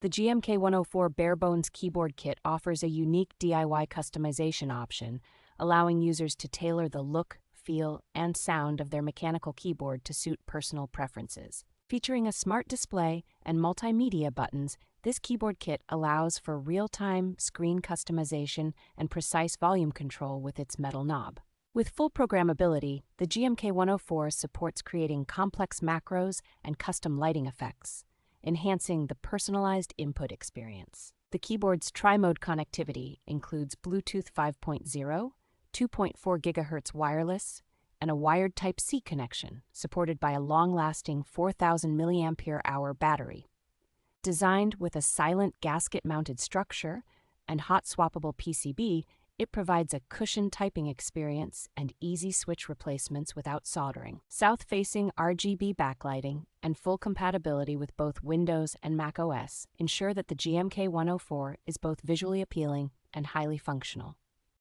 The GMK104 Barebones Keyboard Kit offers a unique DIY customization option, allowing users to tailor the look, feel, and sound of their mechanical keyboard to suit personal preferences. Featuring a smart display and multimedia buttons, this keyboard kit allows for real-time screen customization and precise volume control with its metal knob. With full programmability, the GMK104 supports creating complex macros and custom lighting effects, enhancing the personalized input experience. The keyboard's tri-mode connectivity includes Bluetooth 5.0, 2.4 GHz wireless, and a wired Type-C connection, supported by a long-lasting 4,000 mAh battery. Designed with a silent gasket-mounted structure and hot-swappable PCB, it provides a cushioned typing experience and easy switch replacements without soldering. South-facing RGB backlighting and full compatibility with both Windows and macOS ensure that the GMK104 is both visually appealing and highly functional.